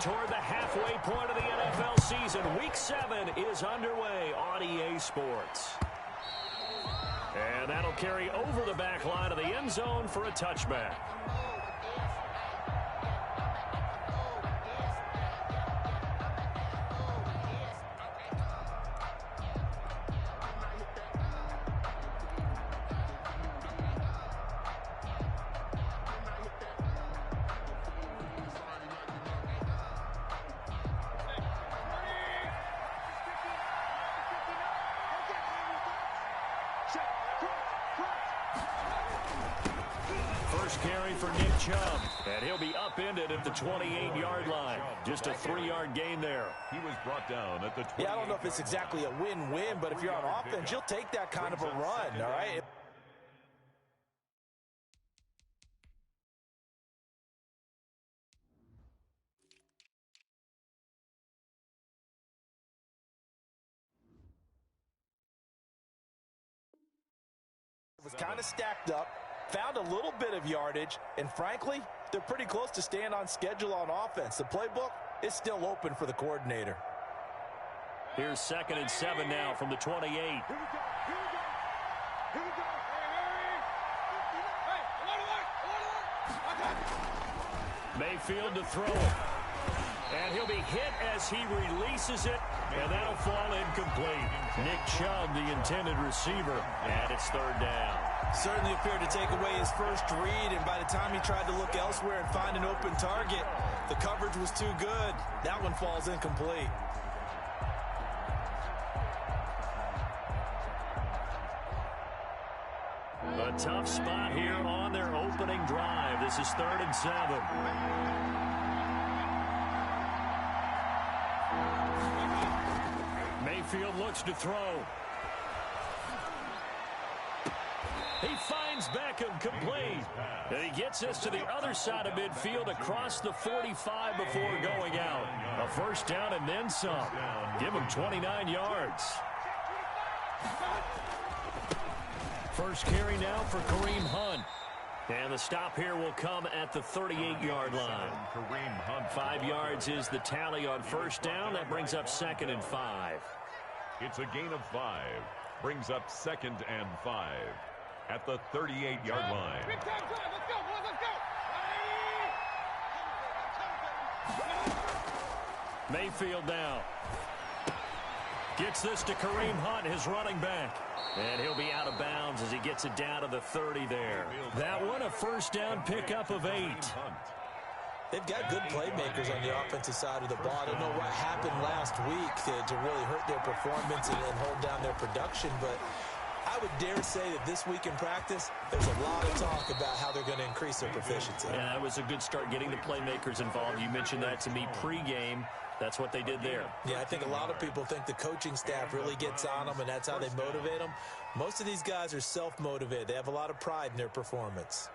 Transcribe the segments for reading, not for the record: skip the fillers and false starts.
toward the halfway point of the NFL season. Week 7 is underway on EA Sports. And that'll carry over the back line of the end zone for a touchback. Carry for Nick Chubb, and he'll be upended at the 28-yard line. Just a 3-yard gain there. He was brought down at the 28. Yeah, I don't know if it's exactly a win-win, but if you're on offense, you'll take that kind of a run, all right? It was kind of stacked up. Found a little bit of yardage, and frankly, they're pretty close to staying on schedule on offense. The playbook is still open for the coordinator. Here's 2nd and 7 now from the 28. Here we go. Mayfield to throw it. And he'll be hit as he releases it, and that'll fall incomplete. Nick Chubb, the intended receiver, and it's 3rd down. Certainly appeared to take away his first read, and by the time he tried to look elsewhere and find an open target, the coverage was too good. That one falls incomplete. A tough spot here on their opening drive. This is 3rd and 7. Mayfield looks to throw. He finds Beckham complete. And he gets us to the other side of midfield across the 45 before going out. A 1st down and then some. Give him 29 yards. First carry now for Kareem Hunt. And the stop here will come at the 38-yard line. Kareem Hunt. 5 yards is the tally on 1st down. That brings up 2nd and 5. It's a gain of 5. Brings up 2nd and 5. At the 38-yard line. Big time drive. Let's go, boys. Let's go. Mayfield now. Gets this to Kareem Hunt, his running back. And he'll be out of bounds as he gets it down to the 30 there. That one, a 1st down pickup of 8. They've got good playmakers on the offensive side of the ball. I don't know what happened last week to really hurt their performance and hold down their production, but I would dare say that this week in practice, there's a lot of talk about how they're going to increase their proficiency. Yeah, that was a good start getting the playmakers involved. You mentioned that to me pregame. That's what they did there. Yeah, I think a lot of people think the coaching staff really gets on them, and that's how they motivate them. Most of these guys are self-motivated. They have a lot of pride in their performance.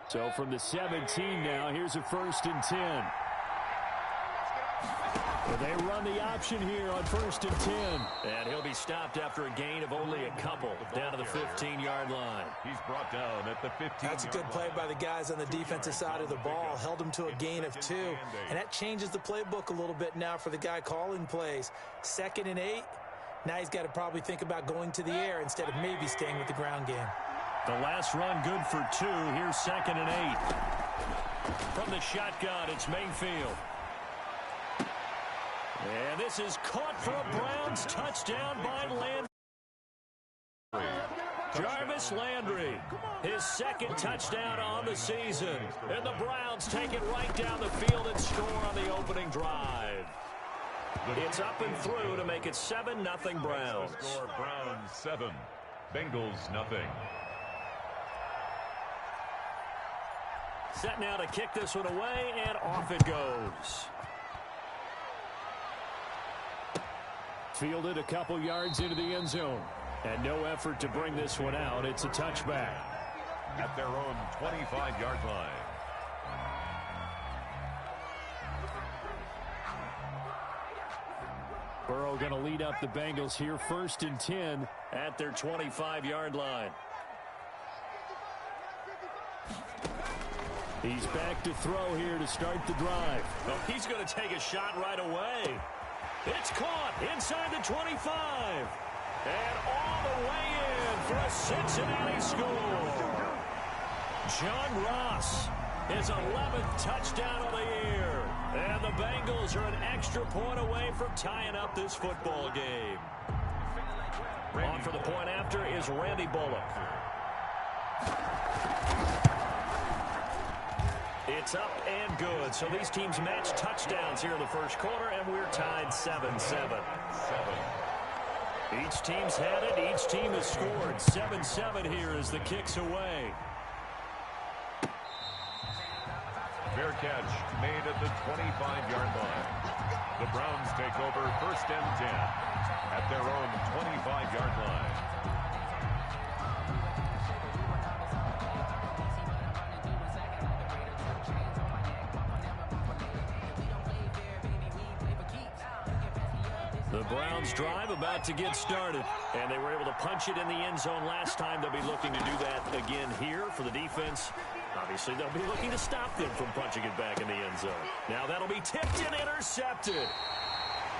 So from the 17 now, here's a 1st and 10. Well, they run the option here on 1st and 10. And he'll be stopped after a gain of only a couple down to the 15-yard line. He's brought down at the 15. That's a good play by the guys on the defensive side of the ball. Held him to a gain of 2. And that changes the playbook a little bit now for the guy calling plays. 2nd and 8. Now he's got to probably think about going to the air instead of maybe staying with the ground game. The last run good for 2. Here's 2nd and 8. From the shotgun, it's Mayfield. And this is caught for a Browns touchdown by Landry. Jarvis Landry, his 2nd touchdown on the season. And the Browns take it right down the field and score on the opening drive. It's up and through to make it 7-0 Browns. Score Browns 7, Bengals nothing. Set now to kick this one away, and off it goes. Fielded a couple yards into the end zone. And no effort to bring this one out. It's a touchback. At their own 25-yard line. Burrow going to lead up the Bengals here. 1st and 10 at their 25-yard line. He's back to throw here to start the drive. Oh, he's going to take a shot right away. It's caught inside the 25. And all the way in for a Cincinnati score. John Ross, his 11th touchdown of the year. And the Bengals are an extra point away from tying up this football game. On for the point after is Randy Bullock. It's up and good. So these teams match touchdowns here in the first quarter, and we're tied 7-7. Each team's had it. Each team has scored. 7-7 here as the kick's away. Fair catch made at the 25-yard line. The Browns take over 1st and 10 at their own 25-yard line. The Browns drive about to get started, and they were able to punch it in the end zone last time. They'll be looking to do that again here for the defense. Obviously, they'll be looking to stop them from punching it back in the end zone. Now that'll be tipped and intercepted.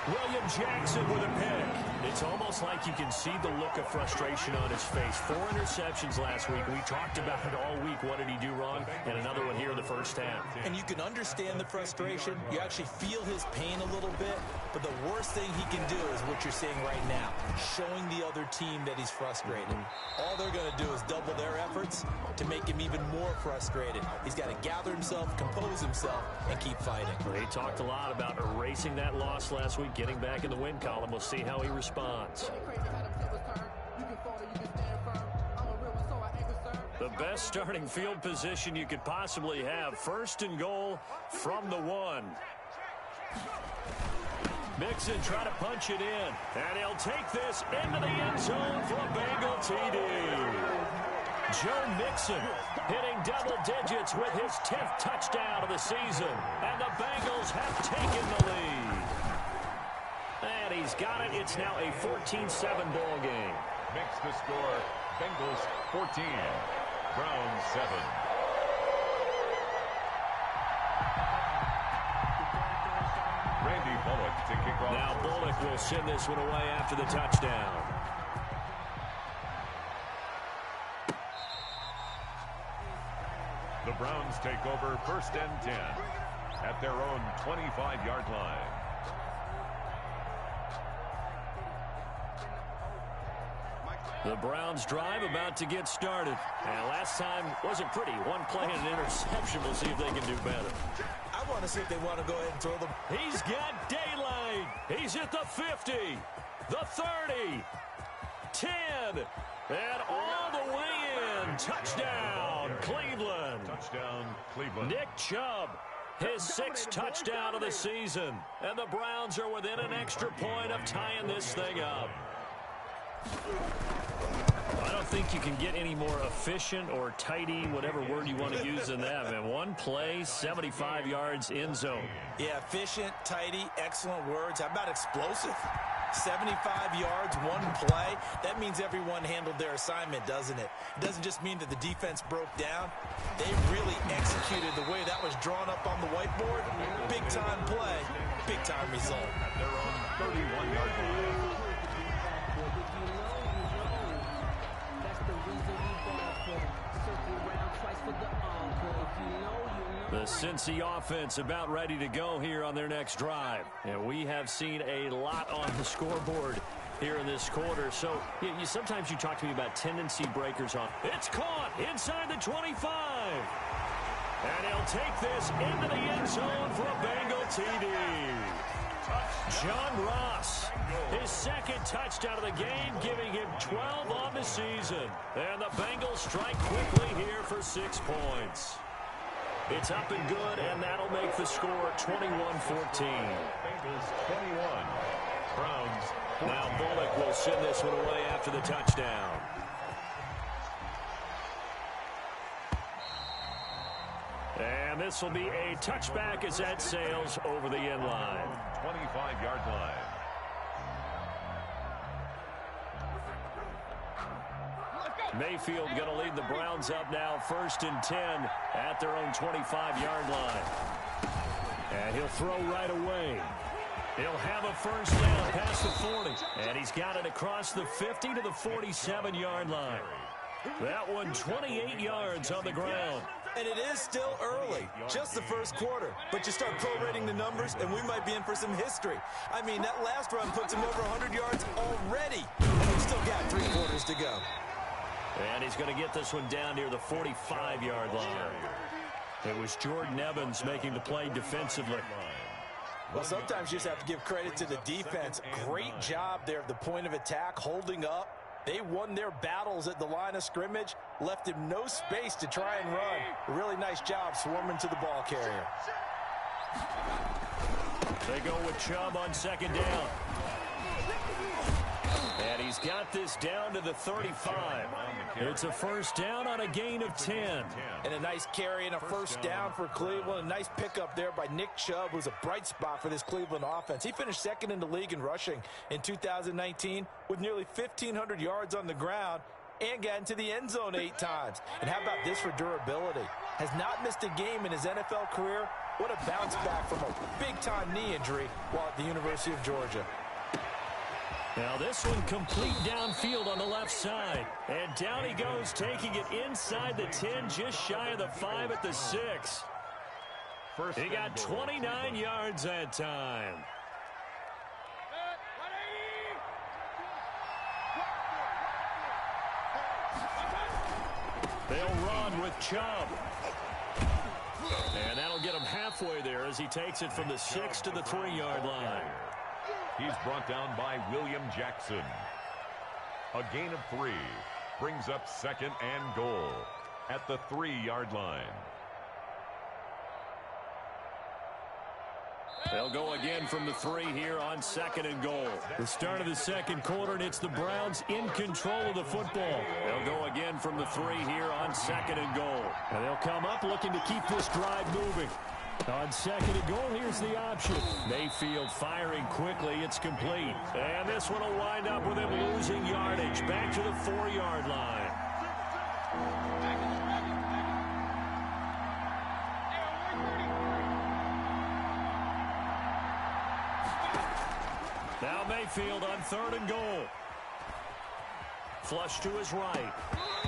William Jackson with a pick. It's almost like you can see the look of frustration on his face. 4 interceptions last week. We talked about it all week. What did he do wrong? And another one here in the first half. And you can understand the frustration. You actually feel his pain a little bit. But the worst thing he can do is what you're seeing right now, showing the other team that he's frustrated. All they're going to do is double their efforts to make him even more frustrated. He's got to gather himself, compose himself, and keep fighting. They talked a lot about erasing that loss last week, getting back in the win column. We'll see how he responds. The best starting field position you could possibly have. 1st and goal from the 1. Mixon trying to punch it in. And he'll take this into the end zone for a Bengal TD. Joe Mixon hitting double digits with his 10th touchdown of the season. And the Bengals have taken the lead. And he's got it. It's now a 14-7 ball game. Makes the score Bengals 14, Browns 7. Randy Bullock to kick off. Now Bullock will send this one away after the touchdown. The Browns take over 1st and 10 at their own 25-yard line. The Browns drive about to get started. And last time wasn't pretty. One play and an interception. We'll see if they can do better. I want to see if they want to go ahead and throw them. He's got daylight. He's at the 50, the 30, 10, and all the way in. Touchdown, Cleveland. Touchdown, Cleveland. Nick Chubb, his 6th touchdown of the season. And the Browns are within an extra point of tying this thing up. I don't think you can get any more efficient or tidy, whatever word you want to use in that, man. One play, 75 yards in zone. Yeah, efficient, tidy, excellent words. How about explosive? 75 yards, one play. That means everyone handled their assignment, doesn't it? It doesn't just mean that the defense broke down. They really executed the way that was drawn up on the whiteboard. Big-time play, big-time result. At their own 31-yard line. The Cincy offense about ready to go here on their next drive. And we have seen a lot on the scoreboard here in this quarter. So sometimes you talk to me about tendency breakers on. It's caught inside the 25. And he'll take this into the end zone for a Bengal TD. John Ross, his 2nd touchdown of the game, giving him 12 on the season. And the Bengals strike quickly here for 6 points. It's up and good, and that'll make the score 21-14. Bengals 21, Browns 14. Now Bullock will send this one away after the touchdown. And this will be a touchback as that sails over the end line. 25-yard line. Mayfield going to lead the Browns up now 1st and 10 at their own 25-yard line. And he'll throw right away. He'll have a first down past the 40. And he's got it across the 50 to the 47-yard line. That one 28 yards on the ground. And it is still early, just the first quarter. But you start prorating the numbers, and we might be in for some history. I mean, that last run puts him over 100 yards already. And we've still got 3 quarters to go. And he's going to get this one down near the 45-yard line. It was Jordan Evans making the play defensively. Well, sometimes you just have to give credit to the defense. Great job there at the point of attack, holding up. They won their battles at the line of scrimmage, left him no space to try and run. A really nice job swarming to the ball carrier. They go with Chubb on 2nd down. And he's got this down to the 35. It's a first down on a gain of 10. And a nice carry and a first down for Cleveland. A nice pickup there by Nick Chubb, who's a bright spot for this Cleveland offense. He finished 2nd in the league in rushing in 2019 with nearly 1,500 yards on the ground and got into the end zone 8 times. And how about this for durability? Has not missed a game in his NFL career. What a bounce back from a big-time knee injury while at the University of Georgia. Now this one complete downfield on the left side. And down he goes, taking it inside the 10, just shy of the 5 at the 6. He got 29 yards that time. They'll run with Chubb. And that'll get him halfway there as he takes it from the 6 to the 3-yard line. He's brought down by William Jackson. A gain of 3 brings up 2nd and goal at the 3-yard line. They'll go again from the 3 here on 2nd and goal. The start of the second quarter, and it's the Browns in control of the football. They'll go again from the 3 here on 2nd and goal. And they'll come up looking to keep this drive moving. On 2nd and goal, here's the option. Mayfield firing quickly. It's complete. And this one will wind up with him losing yardage. Back to the 4-yard line. Now Mayfield on 3rd and goal. Flush to his right.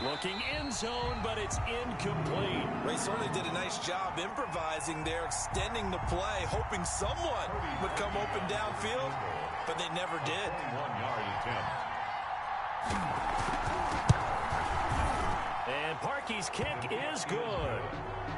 Looking end zone, but it's incomplete. They certainly did a nice job improvising there, extending the play, hoping someone would come open downfield, but they never did. 1-yard attempt. And Parkey's kick is good.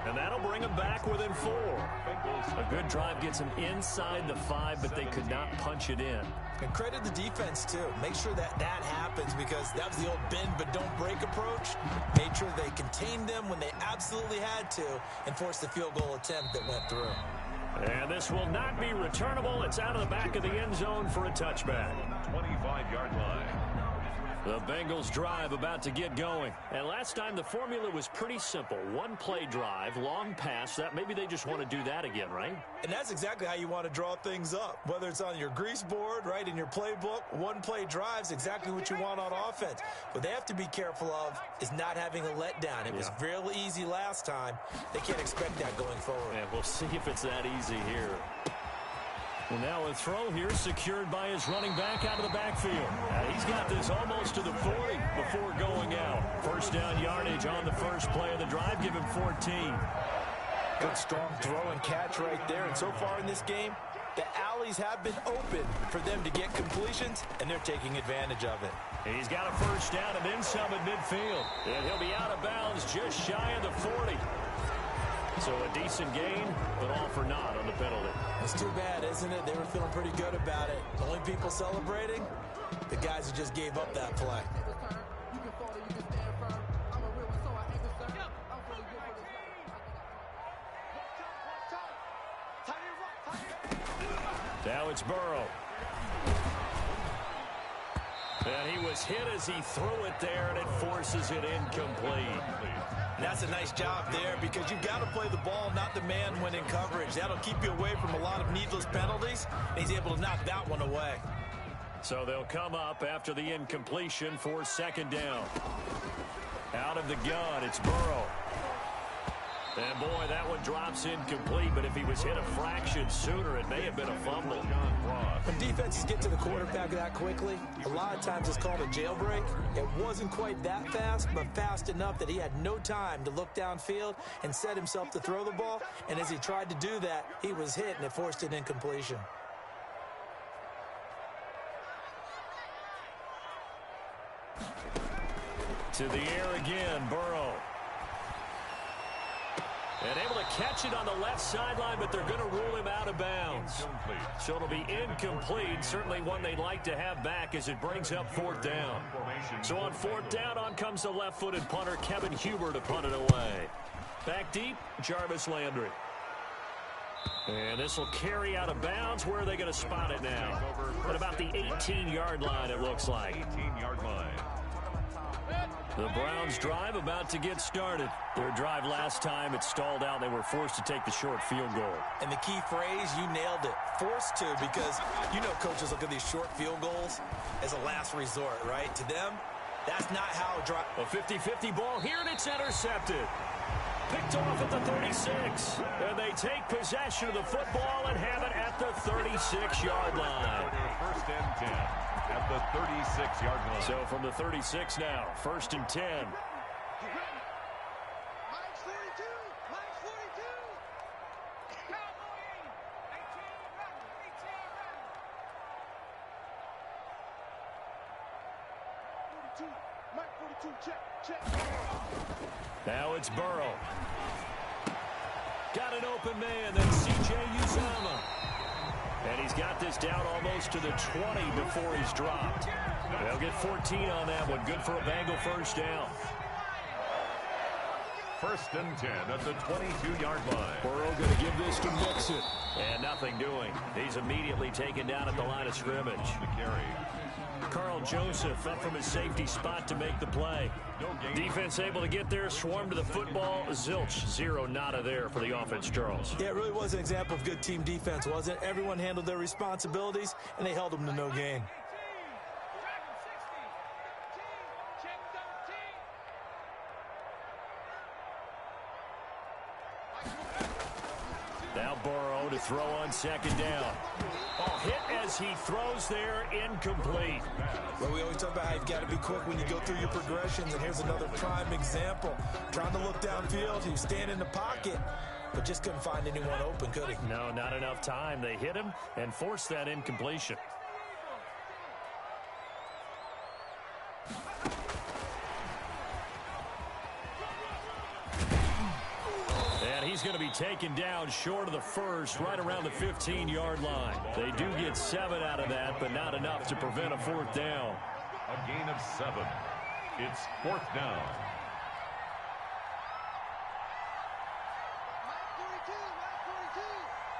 And that'll bring him back within 4. A good drive gets him inside the 5, but they could not punch it in. And credit the defense, too. Make sure that happens, because that was the old bend but don't break approach. Made sure they contained them when they absolutely had to and forced the field goal attempt that went through. And this will not be returnable. It's out of the back of the end zone for a touchback. 25-yard line. The Bengals drive about to get going. And last time the formula was pretty simple. 1-play drive, long pass. That maybe they just want to do that again, right? And that's exactly how you want to draw things up. Whether it's on your grease board, right, in your playbook, 1-play drive's exactly what you want on offense. What they have to be careful of is not having a letdown. It was real easy last time. They can't expect that going forward. And we'll see if it's that easy here. Well, now a throw here secured by his running back out of the backfield. He's got this almost to the 40 before going out. First down yardage on the first play of the drive. Give him 14. Good strong throw and catch right there. And so far in this game, the alleys have been open for them to get completions, and they're taking advantage of it. He's got a first down and then some at midfield. And he'll be out of bounds just shy of the 40. So a decent gain, but all for naught on the penalty. It's too bad, isn't it? They were feeling pretty good about it. The only people celebrating, the guys who just gave up that play. Now it's Burrow. And he was hit as he threw it there, and it forces it incomplete. And that's a nice job there, because you've got to play the ball, not the man when in coverage. That'll keep you away from a lot of needless penalties, and he's able to knock that one away. So they'll come up after the incompletion for 2nd down. Out of the gun, it's Burrow. And, boy, that one drops incomplete, but if he was hit a fraction sooner, it may have been a fumble. When defenses get to the quarterback that quickly, a lot of times it's called a jailbreak. It wasn't quite that fast, but fast enough that he had no time to look downfield and set himself to throw the ball. And as he tried to do that, he was hit, and it forced an incompletion. To the air again, Burrow. And able to catch it on the left sideline, but they're going to rule him out of bounds. So it'll be incomplete. Certainly one they'd like to have back as it brings up 4th down. So on 4th down, on comes the left-footed punter, Kevin Huber, to punt it away. Back deep, Jarvis Landry. And this will carry out of bounds. Where are they going to spot it now? At about the 18-yard line, it looks like. 18-yard line. The Browns' drive about to get started. Their drive last time, it stalled out. They were forced to take the short field goal. And the key phrase, you nailed it, forced to, because you know coaches look at these short field goals as a last resort, right? To them, that's not how a drive. A 50-50 ball here, and it's intercepted. Picked off at the 36. And they take possession of the football and have it at the 36-yard line. 1st and 10 at the 36-yard line. So from the 36 now, 1st and 10. Mine's 42. Mine's 42. Cowboy 18 run. 18 run. 42. Mike 42. Check. Now it's Burrow. Got an open man. Then C.J. Uzomah. And he's got this down almost to the 20 before he's dropped. They'll get 14 on that one. Good for a Bengal 1st down. 1st and 10 at the 22-yard line. Burrow going to give this to Mixon. And nothing doing. He's immediately taken down at the line of scrimmage. The carry. Carl Joseph up from his safety spot to make the play. Defense able to get there, swarm to the football. Zilch, 0 nada there for the offense, Charles. Yeah, it really was an example of good team defense, wasn't it? Everyone handled their responsibilities, and they held them to no gain. Now Burrow to throw on 2nd down. Oh, hit as he throws there, incomplete. Well, we always talk about how you've got to be quick when you go through your progressions, and here's another prime example. Trying to look downfield, he was standing in the pocket, but just couldn't find anyone open, could he? No, not enough time. They hit him and forced that incompletion. He's going to be taken down short of the 1st, right around the 15-yard line. They do get 7 out of that, but not enough to prevent a 4th down. A gain of 7. It's 4th down.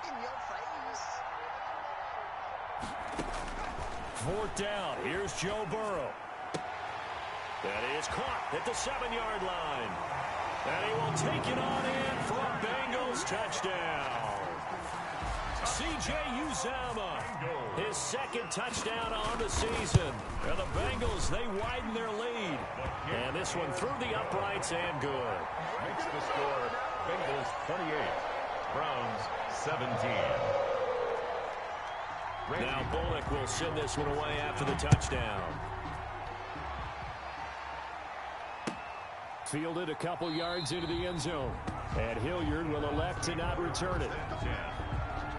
In your face. 4th down. Here's Joe Burrow. That is caught at the 7-yard line. And he will take it on in for a Bengals touchdown. C.J. Uzomah, his 2nd touchdown on the season. And the Bengals, they widen their lead. And this one through the uprights and good. Makes the score Bengals 28, Browns 17. Now Bullock will send this one away after the touchdown. Fielded a couple yards into the end zone. And Hilliard will elect to not return it.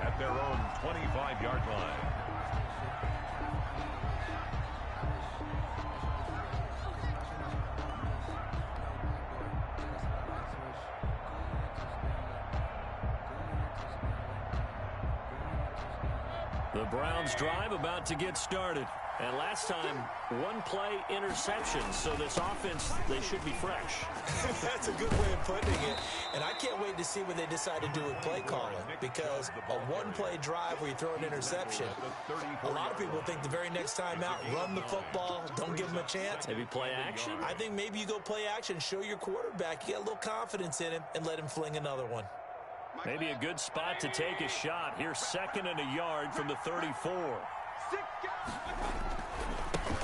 At their own 25-yard line. The Browns drive about to get started. And last time, 1-play interception. So this offense, they should be fresh. That's a good way of putting it. And I can't wait to see what they decide to do with play calling. Because a 1-play drive where you throw an interception, a lot of people think the very next time out, run the football, don't give them a chance. Maybe play action? I think maybe you go play action, show your quarterback, you got a little confidence in him, and let him fling another one. Maybe a good spot to take a shot. Here's 2nd and a yard from the 34.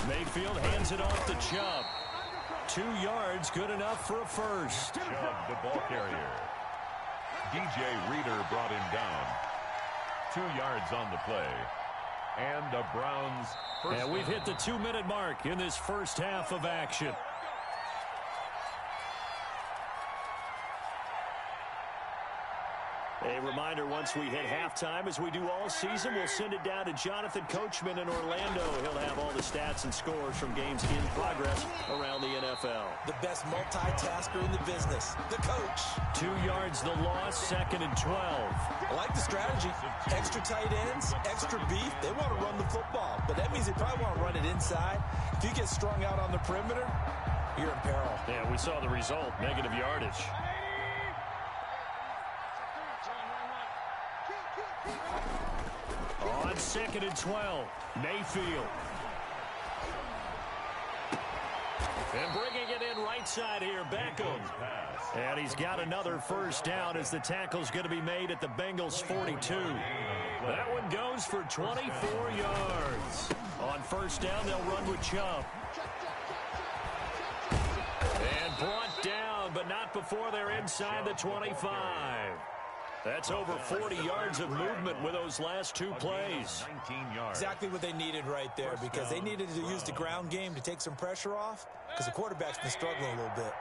Mayfield hands it off to Chubb. 2 yards, good enough for a first. Chubb, the ball carrier. DJ Reader brought him down. 2 yards on the play. And the Browns first. And we've hit the 2-minute mark in this first half of action. A reminder, once we hit halftime, as we do all season, we'll send it down to Jonathan Coachman in Orlando. He'll have all the stats and scores from games in progress around the NFL. The best multitasker in the business, the coach. 2 yards the loss, 2nd and 12. I like the strategy. Extra tight ends, extra beef. They want to run the football, but that means they probably want to run it inside. If you get strung out on the perimeter, you're in peril. Yeah, we saw the result, negative yardage. On 2nd and 12, Mayfield. And bringing it in right side here, Beckham. And he's got another first down as the tackle's going to be made at the Bengals 42. That one goes for 24 yards. On first down, they'll run with Chubb. And brought down, but not before they're inside the 25. That's over 40 yards of movement with those last 2 plays. 19 yards. Exactly what they needed right there, because they needed to use the ground game to take some pressure off, because the quarterback's been struggling a little bit.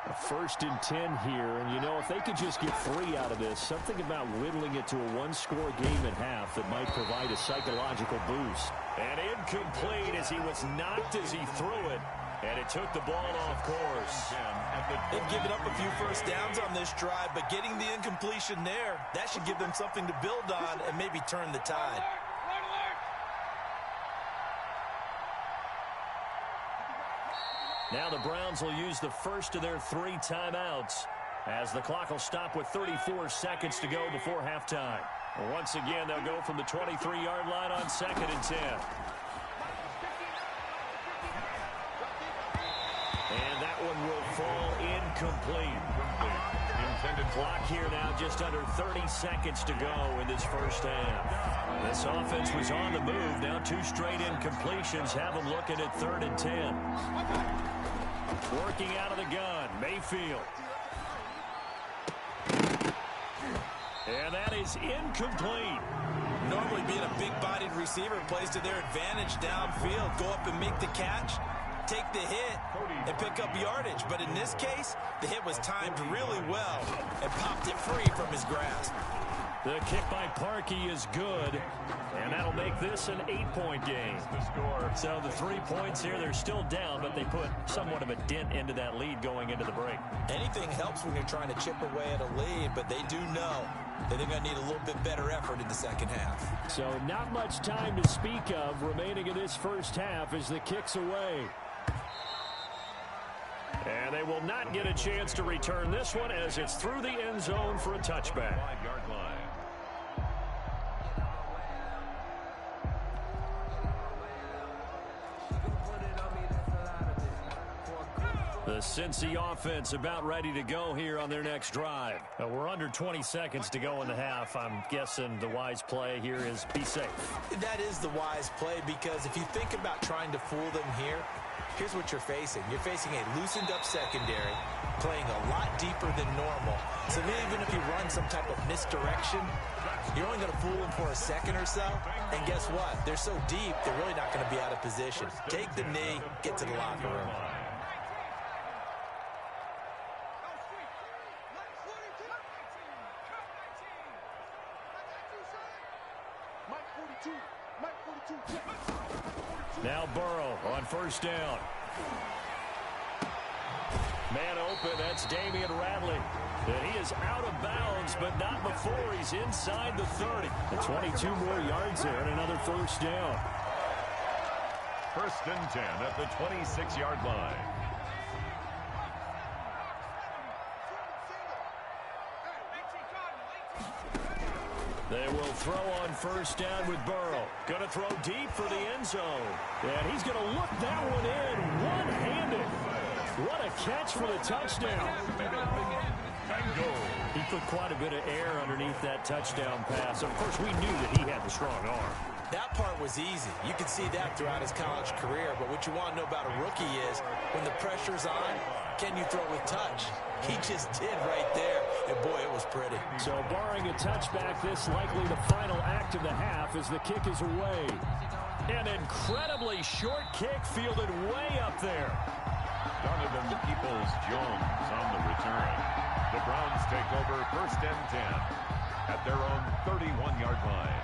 A 1st and 10 here, and you know, if they could just get 3 out of this, something about whittling it to a 1-score game at half that might provide a psychological boost. And incomplete as he was knocked as he threw it. And it took the ball off course. They've given up a few first downs on this drive, but getting the incompletion there, that should give them something to build on and maybe turn the tide. Now the Browns will use the first of their 3 timeouts as the clock will stop with 34 seconds to go before halftime. Once again, they'll go from the 23-yard line on 2nd and 10. And that one will fall incomplete. Intended clock here now, just under 30 seconds to go in this first half. This offense was on the move. Now 2 straight incompletions have them looking at 3rd and 10. Working out of the gun, Mayfield. And that is incomplete. Normally being a big-bodied receiver plays to their advantage downfield. Go up and make the catch, take the hit, and pick up yardage. But in this case, the hit was timed really well and popped it free from his grasp. The kick by Parkey is good, and that'll make this an 8-point game. So the 3 points here, they're still down, but they put somewhat of a dent into that lead going into the break. Anything helps when you're trying to chip away at a lead, but they do know that they're going to need a little bit better effort in the second half. So not much time to speak of remaining in this first half as the kick's away. And they will not get a chance to return this one as it's through the end zone for a touchback. 5-yard line. The Cincy offense about ready to go here on their next drive. We're under 20 seconds to go in the half. I'm guessing the wise play here is be safe. That is the wise play, because if you think about trying to fool them here, here's what you're facing. You're facing a loosened up secondary, playing a lot deeper than normal. So even if you run some type of misdirection, you're only going to fool them for a second or so. And guess what? They're so deep, they're really not going to be out of position. Take the knee, get to the locker room. Now Burrow on first down. Man open, that's Damian Radley. And he is out of bounds, but not before he's inside the 30. And 22 more yards there and another first down. 1st and 10 at the 26-yard line. They will throw on first down with Burrow. Going to throw deep for the end zone. And he's going to look that one in one-handed. What a catch for the touchdown. He left with quite a bit of air underneath that touchdown pass. Of course, we knew that he had the strong arm. That part was easy. You could see that throughout his college career. But what you want to know about a rookie is when the pressure's on, can you throw with touch? He just did right there. And, boy, it was pretty. So, barring a touchback, this likely the final act of the half as the kick is away. An incredibly short kick fielded way up there. Donovan Peoples-Jones on the return. The Browns take over 1st and 10 at their own 31-yard line.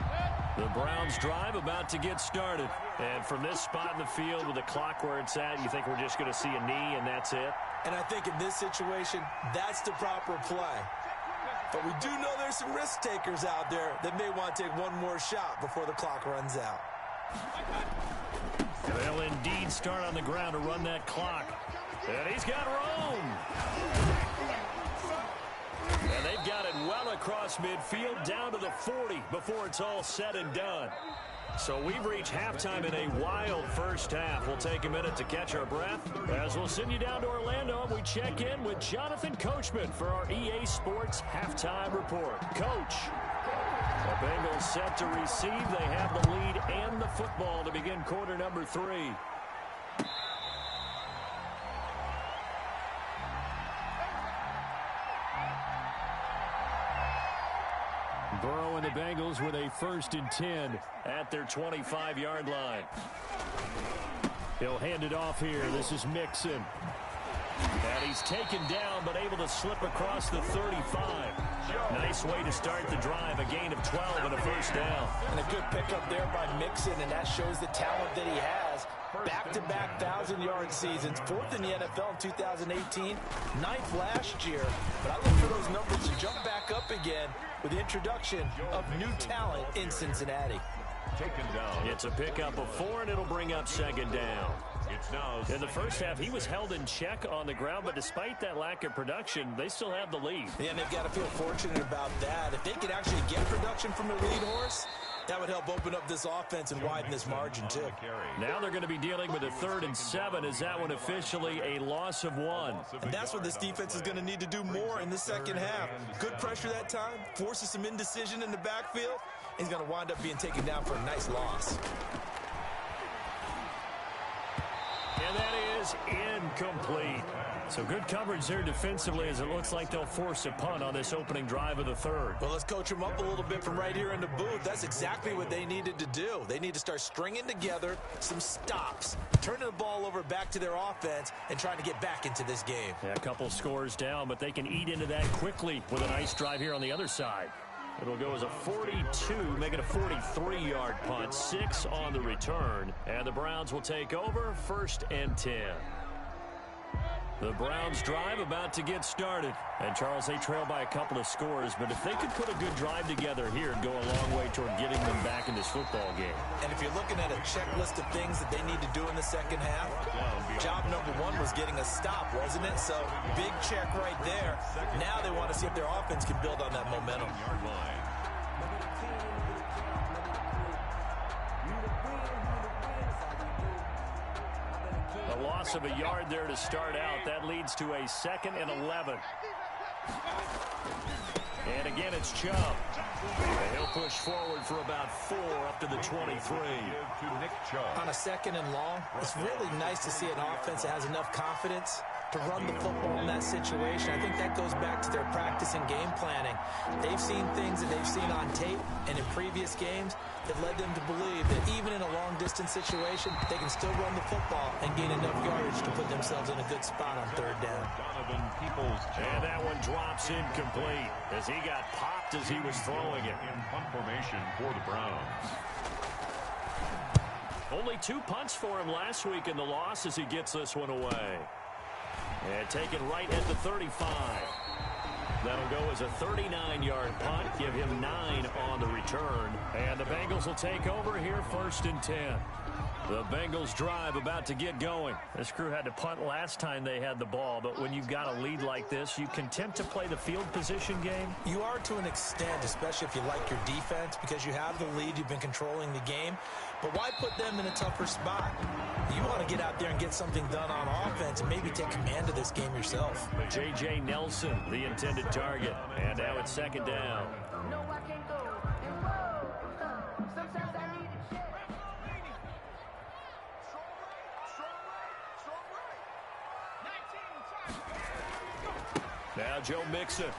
The Browns drive about to get started. And from this spot in the field with the clock where it's at, you think we're just going to see a knee and that's it? And I think in this situation, that's the proper play. But we do know there's some risk takers out there that may want to take one more shot before the clock runs out. They'll indeed start on the ground to run that clock. And he's got room. And they've got it well across midfield down to the 40 before it's all said and done. So we've reached halftime in a wild first half. We'll take a minute to catch our breath as we'll send you down to Orlando and we check in with Jonathan Coachman for our EA Sports Halftime Report. Coach, the Bengals set to receive. They have the lead and the football to begin quarter number 3. Burrow and the Bengals with a 1st and 10 at their 25-yard line. He'll hand it off here. This is Mixon. And he's taken down but able to slip across the 35. Nice way to start the drive. A gain of 12 and a 1st down. And a good pickup there by Mixon, and that shows the talent that he has. Back-to-back 1,000-yard seasons, 4th in the NFL in 2018, 9th last year. But I look for those numbers to jump back up again with the introduction of new talent in Cincinnati. Taken down. It's a pickup of 4, and it'll bring up 2nd down. It's now in the first half, he was held in check on the ground, but despite that lack of production, they still have the lead. Yeah, and they've got to feel fortunate about that. If they could actually get production from their lead horse, that would help open up this offense and widen this margin, too. Now they're going to be dealing with a 3rd and 7. Is that one officially a loss of 1? And that's what this defense is going to need to do more in the second half. Good pressure that time, forces some indecision in the backfield. He's going to wind up being taken down for a nice loss. And that is incomplete. So good coverage there defensively as it looks like they'll force a punt on this opening drive of the 3rd. Well, let's coach them up a little bit from right here in the booth. That's exactly what they needed to do. They need to start stringing together some stops, turning the ball over back to their offense, and trying to get back into this game. Yeah, a couple scores down, but they can eat into that quickly with a nice drive here on the other side. It'll go as a 42, make it a 43-yard punt, 6 on the return. And the Browns will take over 1st and 10. The Browns drive about to get started. And, Charles, they trail by a couple of scores, but if they could put a good drive together here and go a long way toward getting them back in this football game. And if you're looking at a checklist of things that they need to do in the second half, job number 1 was getting a stop, wasn't it? So, big check right there. Now they want to see if their offense can build on that momentum. A loss of a yard there to start out. That leads to a 2nd and 11. And again, it's Chubb. And he'll push forward for about 4 up to the 23. On a 2nd and long, it's really nice to see an offense that has enough confidence to run the football in that situation. I think that goes back to their practice and game planning. They've seen things that they've seen on tape and in previous games that led them to believe that even in a long-distance situation, they can still run the football and gain enough yardage to put themselves in a good spot on 3rd down. And that one drops incomplete as he got popped as he was throwing it. In punt formation for the Browns. Only 2 punts for him last week in the loss as he gets this one away. And taken right at the 35. That'll go as a 39-yard punt. Give him 9 on the return. And the Bengals will take over here 1st and 10. The Bengals drive about to get going. This crew had to punt last time they had the ball, but when you've got a lead like this, you content to play the field position game? You are to an extent, especially if you like your defense, because you have the lead, you've been controlling the game. But why put them in a tougher spot? You want to get out there and get something done on offense and maybe take command of this game yourself. J.J. Nelson, the intended target. And now it's second down. No, I can't go. And whoa, sometimes I need a check. Now Joe Mixon.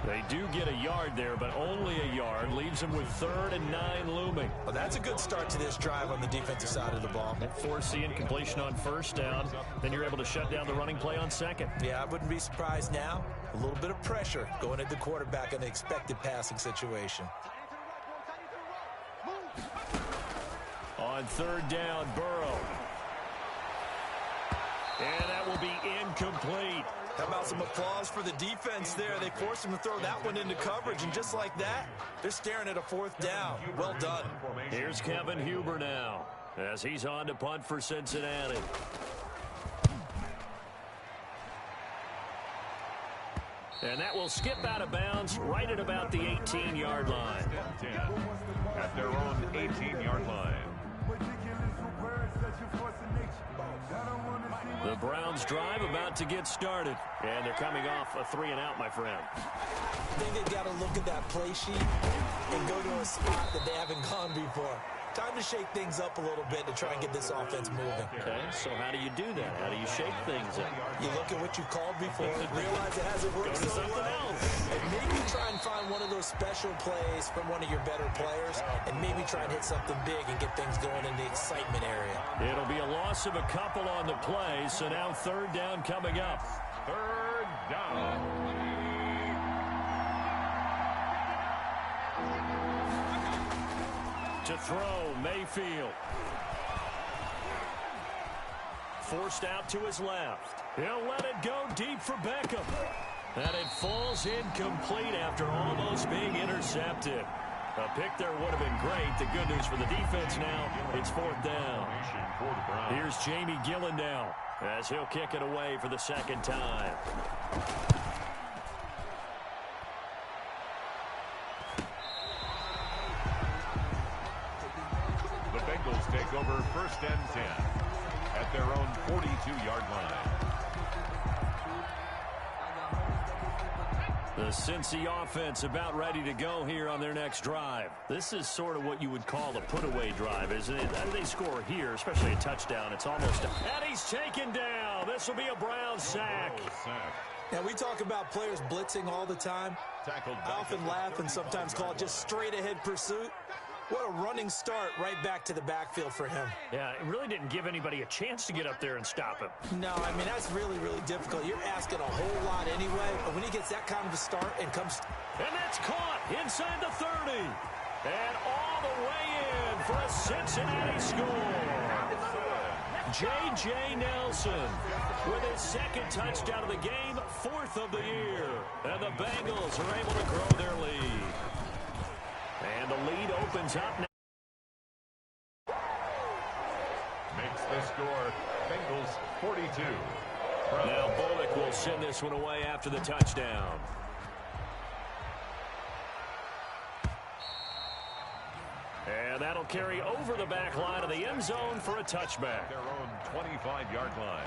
They do get a yard there, but only a yard. Leaves them with 3rd and 9 looming. Well, that's a good start to this drive on the defensive side of the ball. Force the incompletion on first down. Then you're able to shut down the running play on second. Yeah, I wouldn't be surprised now. A little bit of pressure going at the quarterback in an expected passing situation. On 3rd down, Burrow. And that will be incomplete. How about some applause for the defense there? They forced him to throw that one into coverage, and just like that, they're staring at a 4th down. Well done. Here's Kevin Huber now, as he's on to punt for Cincinnati. And that will skip out of bounds right at about the 18-yard line. At their own 18-yard line. The Browns drive about to get started. And they're coming off a 3-and-out, my friend. I think they've got to look at that play sheet and go to a spot that they haven't gone before. Time to shake things up a little bit to try and get this offense moving. Okay, so how do you do that? How do you shake things up? You look at what you called before, realize it hasn't worked so well, and maybe try and find one of those special plays from one of your better players, and maybe try and hit something big and get things going in the excitement area. It'll be a loss of a couple on the play, so now 3rd down coming up. 3rd down. To throw, Mayfield. Forced out to his left. He'll let it go deep for Beckham. And it falls incomplete after almost being intercepted. A pick there would have been great. The good news for the defense now, it's 4th down. Here's Jamie Gillen now, as he'll kick it away for the 2nd time. Take over 1st and 10 at their own 42-yard line. The Cincy offense about ready to go here on their next drive. This is sort of what you would call a put-away drive, isn't it? How do they score here, especially a touchdown? It's almost and he's taken down. This will be a Brown sack. Now, we talk about players blitzing all the time. I often laugh and sometimes call it just straight-ahead pursuit. What a running start right back to the backfield for him. Yeah, it really didn't give anybody a chance to get up there and stop him. No, I mean, that's really, really difficult. You're asking a whole lot anyway, but when he gets that kind of a start and comes... And that's caught inside the 30. And all the way in for a Cincinnati score. J.J. Nelson with his 2nd touchdown of the game, 4th of the year. And the Bengals are able to grow their lead. And the lead opens up now. Makes the score Bengals 42. Now Bullock will send this one away after the touchdown. And that'll carry over the back line of the end zone for a touchback. Their own 25-yard line.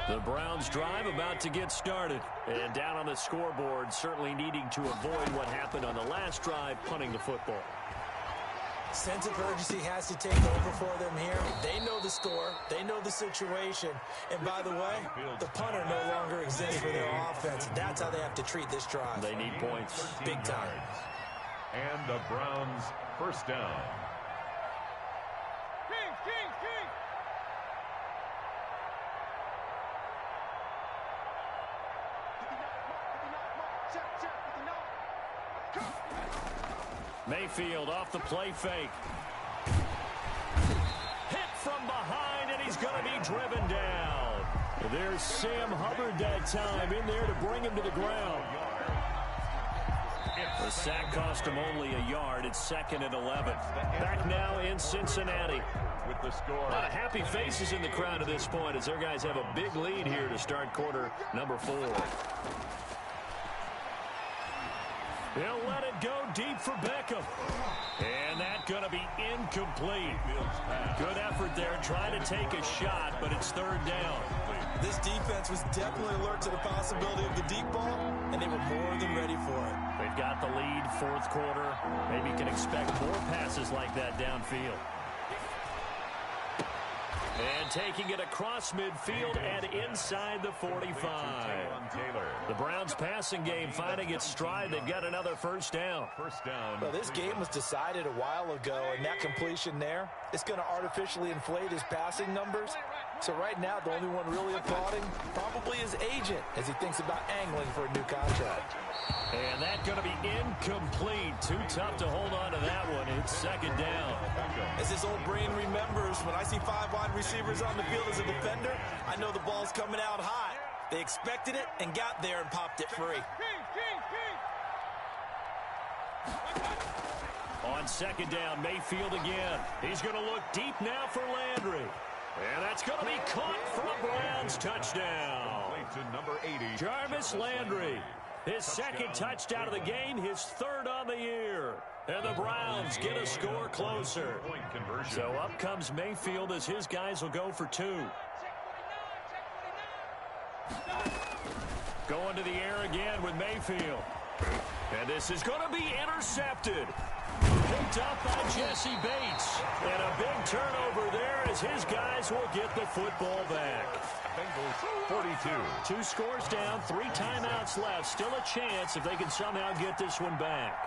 The Browns drive about to get started. And down on the scoreboard, certainly needing to avoid what happened on the last drive, punting the football. Sense of urgency has to take over for them here. They know the score. They know the situation. And by the way, the punter no longer exists for their offense. That's how they have to treat this drive. They need points. Big time. And the Browns 1st down. Mayfield off the play fake. Hit from behind is going to be driven down. There's Sam Hubbard that time in there to bring him to the ground. The sack cost him only a yard. It's 2nd and 11. Back now in Cincinnati. With the score. A lot of happy faces in the crowd at this point as their guys have a big lead here to start quarter number 4. They'll let it go deep for Beckham. And that's going to be incomplete. Good effort there trying to take a shot, but it's 3rd down. This defense was definitely alert to the possibility of the deep ball, and they were more than ready for it. They've got the lead, 4th quarter. Maybe you can expect more passes like that downfield. And taking it across midfield and inside the 45. The Browns passing game finding its stride. They've got another 1st down. Well, this game was decided a while ago, and that completion there, it's going to artificially inflate his passing numbers. So right now, the only one really applauding probably his agent as he thinks about angling for a new contract. And that's going to be incomplete. Too tough to hold on to that one. It's 2nd down. As his old brain remembers, when I see 5 wide receivers on the field as a defender, I know the ball's coming out hot. They expected it and got there and popped it free. On 2nd down, Mayfield again. He's going to look deep now for Landry. And that's going to be caught for a Browns touchdown. Number 80. Jarvis Landry. His 2nd touchdown of the game, his 3rd on the year. And the Browns get a score closer. So up comes Mayfield as his guys will go for 2. Going to the air again with Mayfield. And this is going to be intercepted. Picked up by Jesse Bates. And a big turnover there as his guys will get the football back. Bengals 42. 2 scores down, 3 timeouts left. Still a chance if they can somehow get this one back.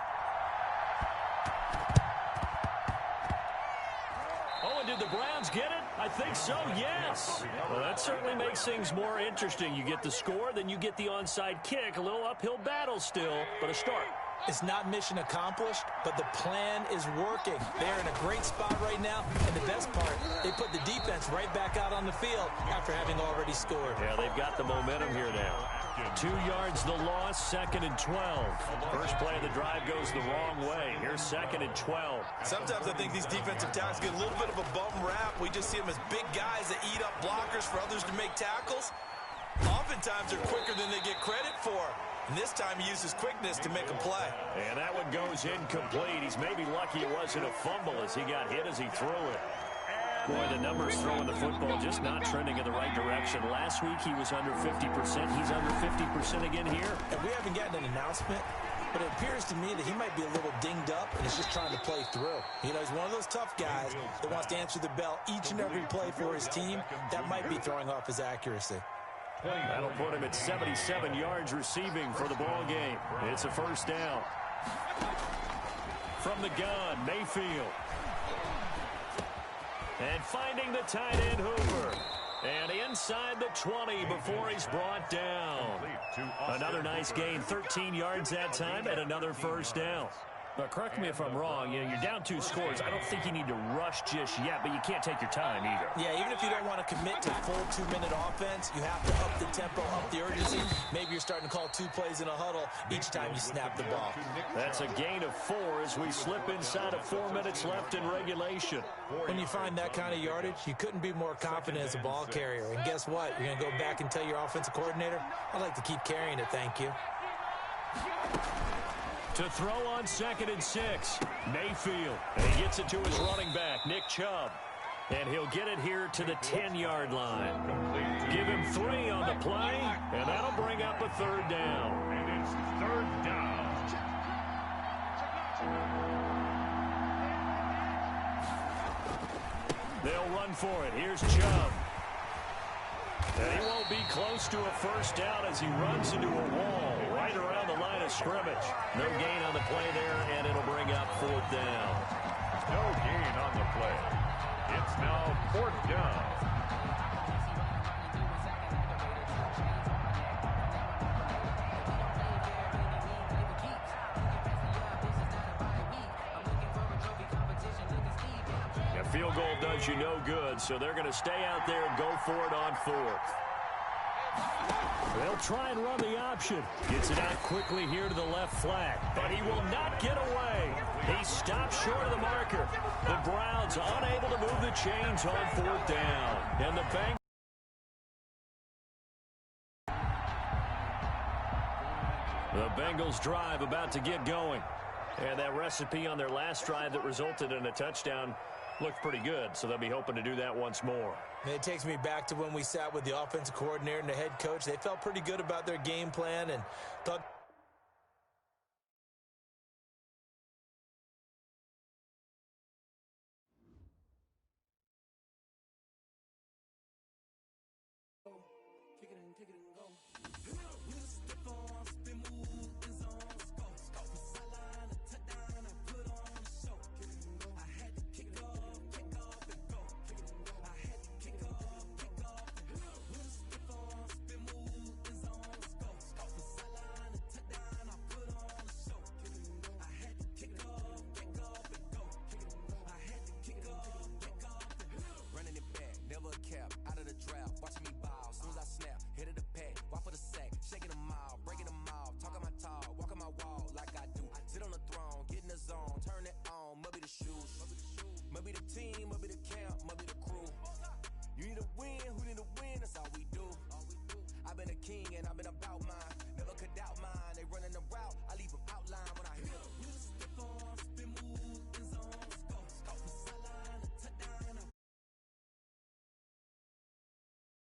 Oh, and did the Browns get it? I think so, yes. Well, that certainly makes things more interesting. You get the score, then you get the onside kick. A little uphill battle still, but a start. It's not mission accomplished, but the plan is working. They're in a great spot right now, and the best part, they put the defense right back out on the field after having already scored. Yeah, they've got the momentum here now. 2 yards the loss, 2nd and 12. First play of the drive goes the wrong way. Here's 2nd and 12. Sometimes I think these defensive tackles get a little bit of a bum rap. We just see them as big guys that eat up blockers for others to make tackles. Oftentimes they're quicker than they get credit for. And this time he uses quickness to make a play. And that one goes incomplete. He's maybe lucky it wasn't a fumble as he got hit as he threw it. Boy, the numbers throwing the football just not trending in the right direction. Last week he was under 50%. He's under 50% again here. And we haven't gotten an announcement, but it appears to me that he might be a little dinged up and is just trying to play through. You know, he's one of those tough guys that wants to answer the bell each and every play for his team. That might be throwing off his accuracy. That'll put him at 77 yards receiving for the ball game. It's a 1st down. From the gun, Mayfield. And finding the tight end, Hoover. And inside the 20 before he's brought down. Another nice gain, 13 yards that time, and another 1st down. But correct me if I'm wrong, you're down 2 scores. I don't think you need to rush just yet, but you can't take your time either. Yeah, even if you don't want to commit to full 2-minute offense, you have to up the tempo, up the urgency. Maybe you're starting to call 2 plays in a huddle each time you snap the ball. That's a gain of 4 as we slip inside of 4 minutes left in regulation. When you find that kind of yardage, you couldn't be more confident as a ball carrier. And guess what? You're going to go back and tell your offensive coordinator, I'd like to keep carrying it, thank you. To throw on 2nd and 6, Mayfield. And he gets it to his running back, Nick Chubb. And he'll get it here to the 10-yard line. Give him 3 on the play, and that'll bring up a 3rd down. And it's 3rd down. They'll run for it. Here's Chubb. And he won't be close to a 1st down as he runs into a wall right around the line of scrimmage. No gain on the play there, and it'll bring up 4th down. No gain on the play. It's now 4th down. field goal does you no good, so they're going to stay out there and go for it on fourth. They'll try and run the option. Gets it out quickly here to the left flat, but he will not get away. He stops short of the marker. The Browns unable to move the chains on fourth down. And the Bengals drive about to get going. And that recipe on their last drive that resulted in a touchdown looked pretty good, so they'll be hoping to do that once more. And it takes me back to when we sat with the offensive coordinator and the head coach. They felt pretty good about their game plan and thought team, maybe the camp, maybe the crew. You need a win, who need a win?